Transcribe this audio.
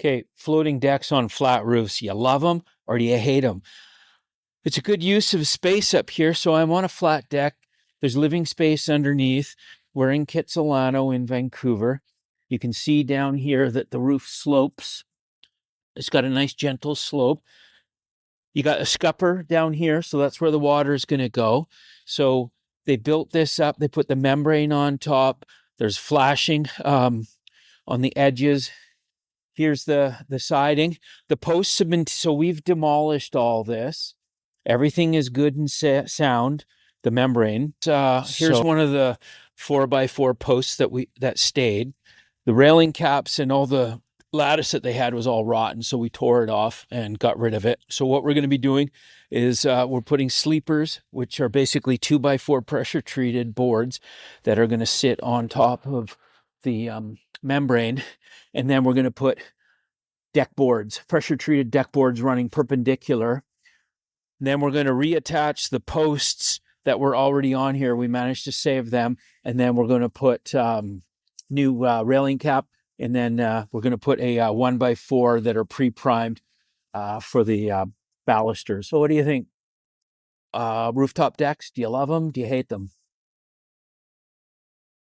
Okay, floating decks on flat roofs. You love them or do you hate them? It's a good use of space up here. So I'm on a flat deck. There's living space underneath. We're in Kitsilano in Vancouver. You can see down here that the roof slopes. It's got a nice gentle slope. You got a scupper down here, so that's where the water is going to go. So they built this up. They put the membrane on top. There's flashing on the edges. Here's the siding. The posts have been, so we've demolished all this. Everything is good and sound, the membrane. Here's one of the 4x4 posts that stayed. The railing caps and all the lattice that they had was all rotten, so we tore it off and got rid of it. So what we're going to be doing is we're putting sleepers, which are basically 2x4 pressure treated boards that are going to sit on top of the membrane, and then we're going to put deck boards, pressure treated deck boards running perpendicular. And then we're going to reattach the posts that were already on here. We managed to save them, and then we're going to put new railing cap, and then we're going to put a 1x4 that are pre-primed for the balusters. So what do you think? Rooftop decks, do you love them? Do you hate them?